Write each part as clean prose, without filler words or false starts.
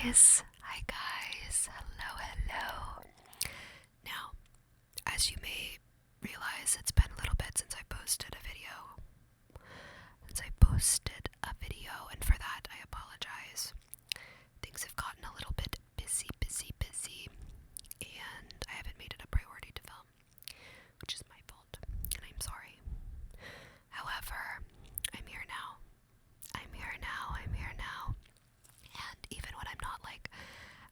Hi guys. Hello. Now, as you may realize, it's been a little bit since I posted a video. And for that I apologize. Things have gotten a little bit busy, and I haven't made it a priority to film, which is my fault, and I'm sorry. However, I'm here now. And even when I'm not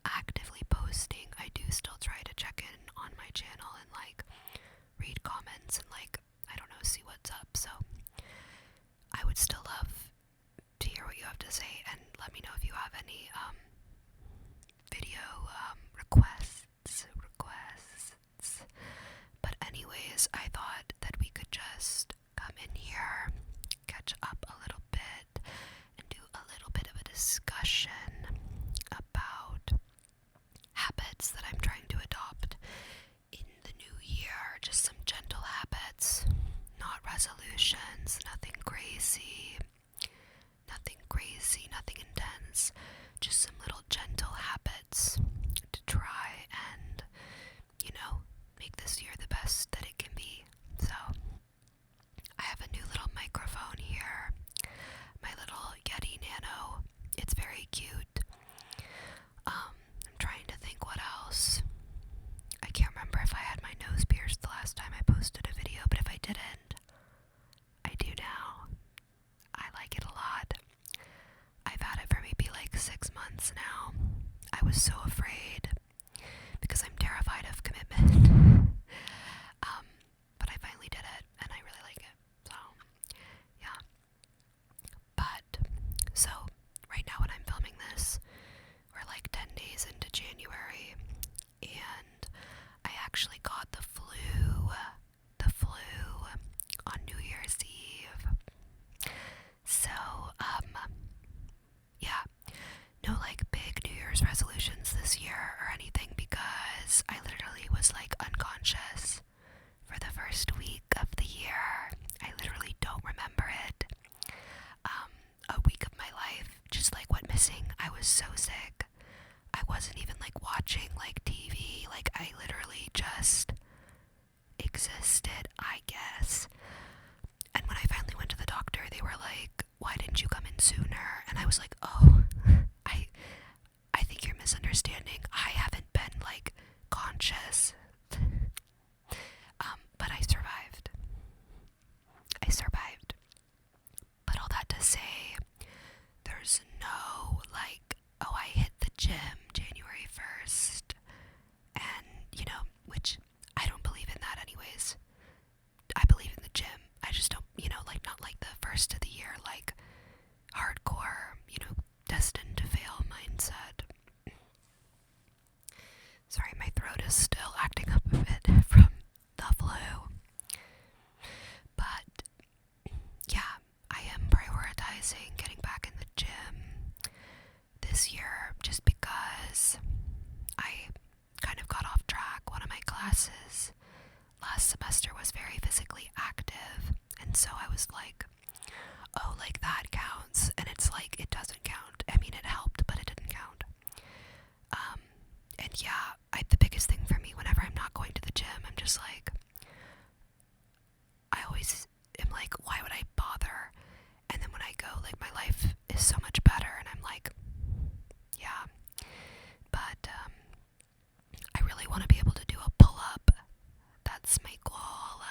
actively posting, I do still try to check in on my channel and read comments and I don't know, see what's up. So I would still love to hear what you have to say, and let me know if you have any video requests. But anyways, I thought that we could just come in here, catch up a little bit, and do a little bit of a discussion about habits that I'm trying to adopt in the new year. Just some gentle habits, not resolutions, nothing crazy, nothing intense, just some little gentle habits to try and, make this year the best that it can be. So, I have a new little microphone here, my little Yeti Nano. It's very cute. I'm trying to think what else. I can't remember if I had my nose pierced the last time I posted a video, but if I didn't, I do now. I like it a lot. I've had it for maybe 6 months now. I was so afraid because I'm terrified of commitment. But I finally did it, and I really like it. So, yeah. But, so, right now when I'm filming this, we're 10 days into January, and I actually got the flu on New Year's Eve. So, yeah, no big New Year's resolutions this year or anything, because I literally was unconscious for the first week of the year. I literally don't remember it. A week of my life just went missing. I was so sick. I wasn't even watching TV. I literally just existed, I guess. And when I finally went to the doctor, they were like, "Why didn't you come in sooner?" And I was like, "Oh, I think you're misunderstanding. I haven't been conscious." But I survived. But all that to say, there's no oh, I hit the gym January 1st, and which I don't believe in that anyways. I believe in the gym. I just don't, not the first of the year, hardcore, destined to fail mindset. Sorry, my throat is still acting up a bit from the flu. But, yeah, I am prioritizing getting back in the gym this year just because I kind of got off track. One of my classes last semester was very physically active, and so I was like, oh, that counts, and it's it doesn't count. I mean, it helped, but it didn't count. And yeah, the biggest thing for me whenever I'm not going to the gym, I'm just I always am why would I bother? And then when I go, my life is so much better, and I'm yeah. But, I really want to be able to do a pull-up. That's my goal.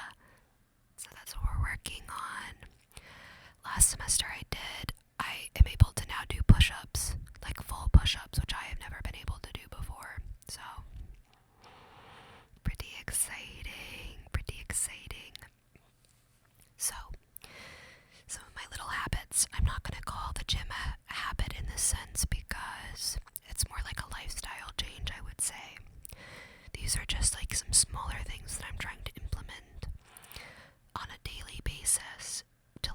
So that's what we're working on. Last semester I am able to now do push-ups, full push-ups, which I have never been able to do before. So, pretty exciting. So, some of my little habits, I'm not going to call the gym a habit in this sense because it's more like a lifestyle change, I would say. These are just some smaller things that I'm trying to implement on a daily basis to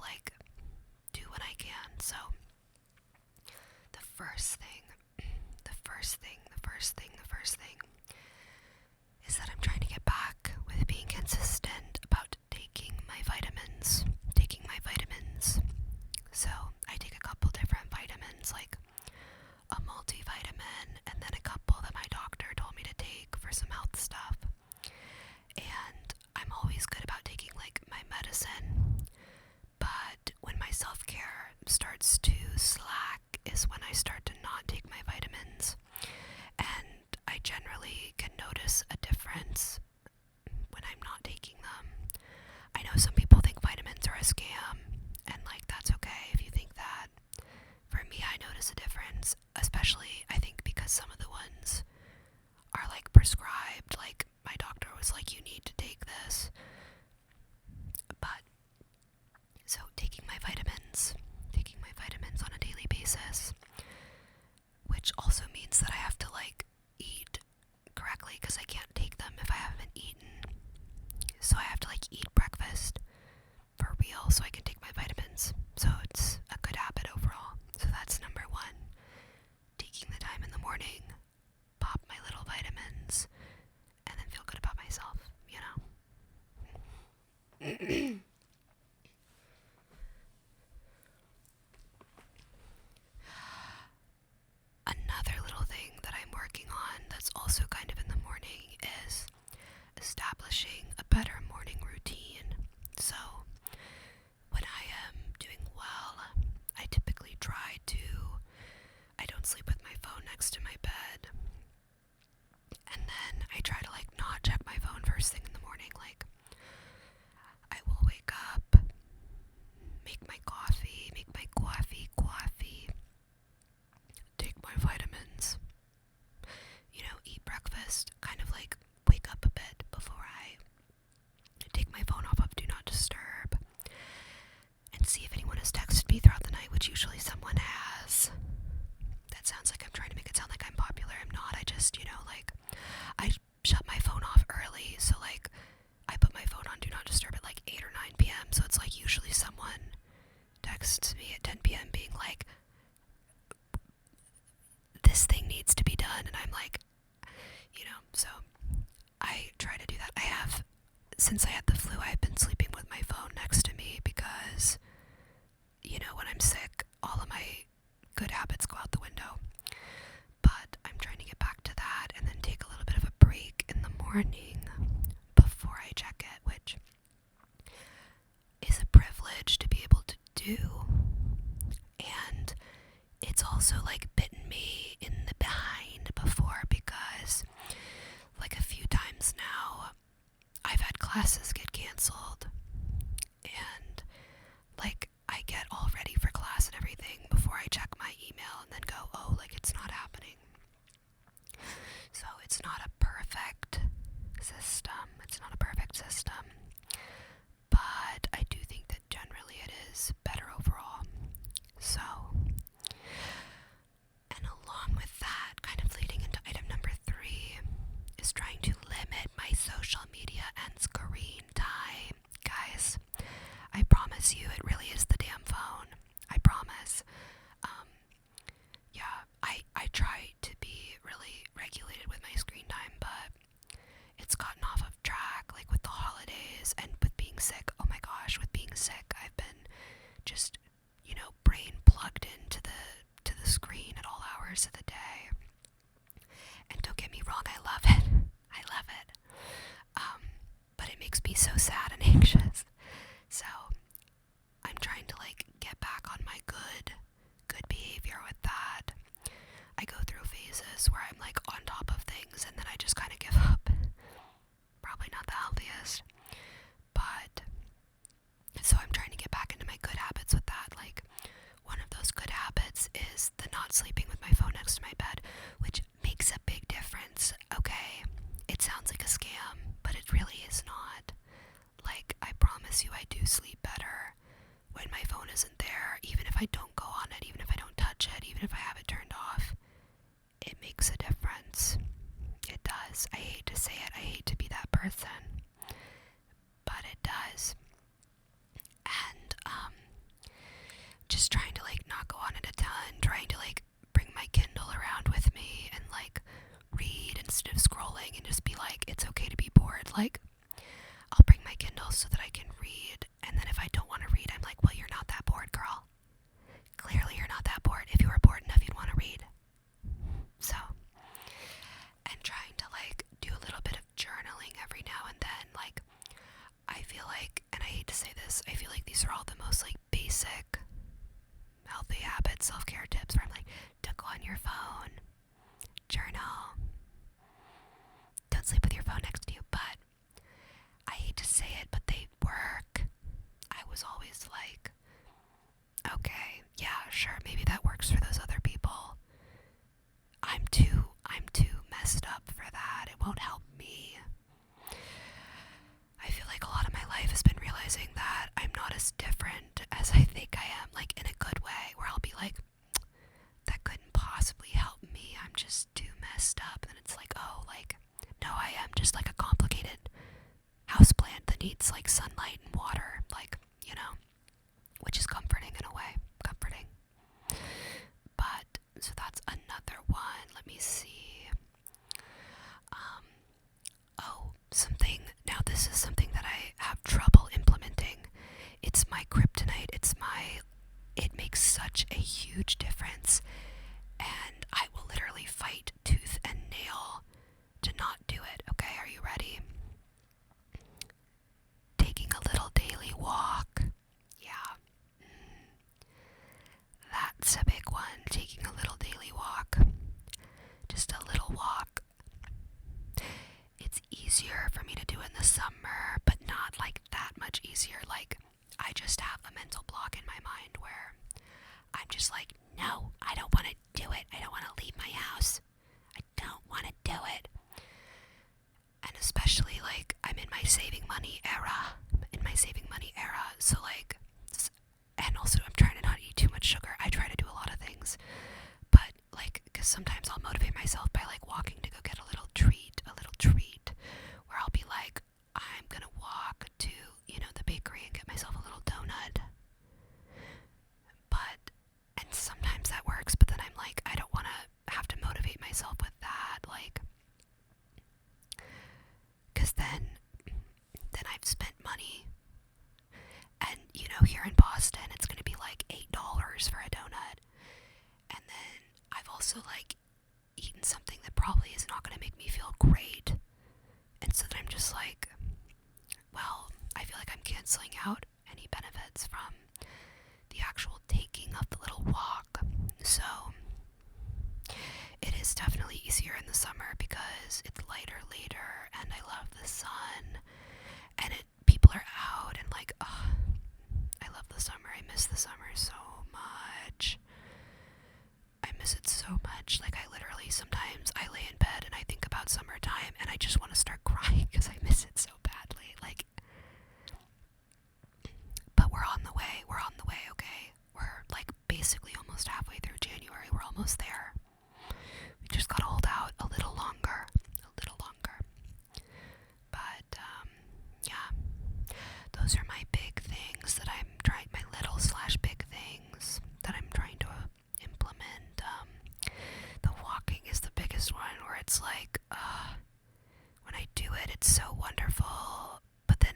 do what I can. So the first thing is that I'm trying to get back with being consistent about taking my vitamins. So I take a couple different vitamins, a multivitamin when I start to not take my vitamins, and I generally can notice a difference when I'm not taking them. I know some people think vitamins are a scam, and like that's okay if you think that. For me, I notice a difference, especially I think because some of the ones are like prescribed, like my doctor was like, you need to take this. But so taking my vitamins on a daily basis, which also means that I have to like eat correctly because I can't take them if I haven't eaten. So I have to like eat breakfast for real so I can take my vitamins. So it's a good habit overall. So that's number one. Taking the time in the morning, pop my little vitamins, and then feel good about myself, you know? Another little thing that I'm working on that's also kind of in the morning is establishing a better morning routine. So when I am doing well, I typically I don't sleep with my phone next to my bed. And then I try to like not check my phone first thing in the morning. Like I will wake up, make my coffee, take my vitamins, eat breakfast, kind of like wake up a bit before I take my phone off of Do Not Disturb and see if anyone has texted me throughout the night, which usually someone has. That sounds like I'm trying to make it sound like I'm popular. I'm not. I just, I shut my phone off early, so like I put my phone on Do Not Disturb at like 8 or 9 p.m. So it's like usually someone texts me at 10 p.m. being like, this thing needs to be done, and I'm like, so I try to do that. Since I had the flu, I've been sleeping with my phone next to me because, when I'm sick, all of my good habits go out the window. But I'm trying to get back to that and then take a little bit of a break in the morning before I check it, which is a privilege to be able to do. And it's also like bitten me in the behind before because like a few times now I've had classes get canceled, and like I get all ready for class and everything before I check my email and then go, oh, like it's not happening. So it's not a perfect system, but I do think that generally it is better overall. So, and along with that, kind of leading into item number 3, is trying to limit my social media and screen time. Guys, I promise you it really is the damn phone. I promise. I try to be really regulated with my screen time, but it's gotten off of track, like with the holidays and with being sick. Oh my gosh, with being sick, I've been just, brain plugged into the screen at all hours of the day. And don't get me wrong, I love it. But it makes me so sad and anxious. So I'm trying to like get back on my good behavior with that. I go through phases where I'm like on top of things and then I just kind of give up. Probably not the healthiest. But so I'm trying to get back into my good habits with that. Like one of those good habits is the not sleeping with my phone next to my bed, which makes a big difference. Okay, it sounds like a scam, but it really is not. Like I promise you I do sleep better when my phone isn't there, even if I don't go on it, even if I don't touch it, even if I have it turned off. It makes a difference. It does. I hate to say it. I hate to be that person. But it does. And, just trying to, like, not go on it a ton. Trying to, like, bring my Kindle around with me and, like, read instead of scrolling and just be like, it's okay to be bored. Like, I'll bring my Kindle so that I can read. And then if I don't want to read, I'm like, well, you're not that bored, girl. Clearly you're not that bored. If you were bored enough, you'd want to read. So, and trying to like do a little bit of journaling every now and then. Like, I feel like, and I hate to say this, I feel like these are all the most like basic healthy habits, self-care tips where I'm like, was always like, okay, yeah, sure, maybe that works for those other people. I'm too messed up for that. It won't help me. I feel like a lot of my life has been realizing that I'm not as different as I think I am, like in a good way, where I'll be like, that couldn't possibly help me. I'm just too messed up. And it's like, oh, like, no, I am just like a complicated houseplant that needs like sunlight and water, like, you know, which is comforting in a way. Comforting. But, so that's another one. Let me see. Something, now this is something that I have trouble implementing. It's my kryptonite. It makes such a huge difference. And I will literally fight tooth and nail to not do it. Okay, are you ready? Taking a little daily walk. Yeah. That's a big one. Taking a little daily walk. Just a little walk. It's easier for me to do in the summer, but not like that much easier. Like, I just have a mental block in my mind where I'm just like, no, I don't want to do it. I don't want to leave my house. I don't want to do it. And especially, like, I'm in my saving money era. So, like, and also I'm trying to not eat too much sugar. I try to do a lot of things. But, like, because sometimes I'll motivate myself by, like, walking to go get a little treat, where I'll be like, I'm gonna walk to, you know, the bakery and get myself a little donut. And sometimes that works, but then I'm like, I don't want to have to motivate myself with that, like, because then I've spent money, and, you know, here in Boston, it's gonna be like $8 for a donut, and then I've also, like, eaten something that probably is not gonna make me feel great, and so then I'm just like, well, I feel like I'm canceling out any benefits from the actual taking of the little walk. So it is definitely easier in the summer because it's lighter later and I love the sun and people are out and like, oh, I love the summer. I miss the summer so much. I miss it so much. Like, I literally, sometimes I lay in bed and I think about summertime and I just want to start crying because I miss it so badly. Like, but we're on the way, okay? We're like basically almost halfway through January. We're almost there. We just gotta hold out a little longer. But, yeah. Those are my big things that I'm trying, my little/big things that I'm trying to implement. The walking is the biggest one, where it's like, when I do it, it's so wonderful, but then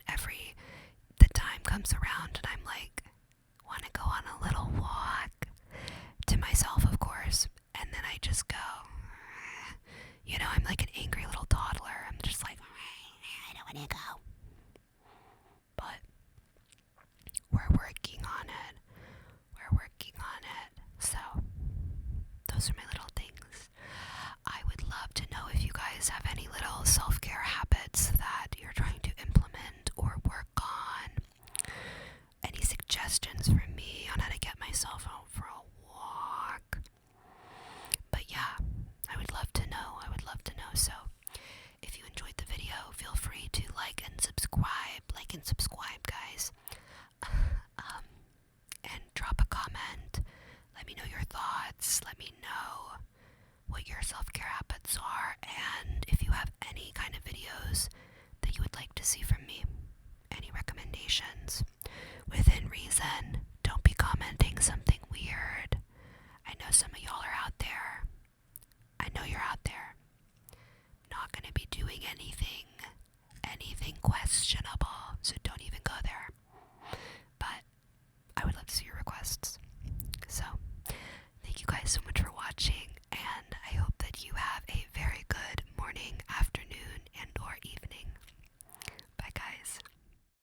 the time comes around and I'm like, want to go on a little walk, to myself, of course, and then I just go, you know, I'm like an angry little toddler. I'm just like, I don't want to go. But we're working on it. So those are my little things. I would love to know if you guys have any little self-care habits that you're trying to implement or work on. Any suggestions for me on how to get myself out for a walk. But yeah, I would love to know. So if you enjoyed the video, feel free to like and subscribe, guys. And drop a comment. Let me know your thoughts. Let me know what your self-care habits are, and if you have any kind of videos that you would like to see from me. Any recommendations.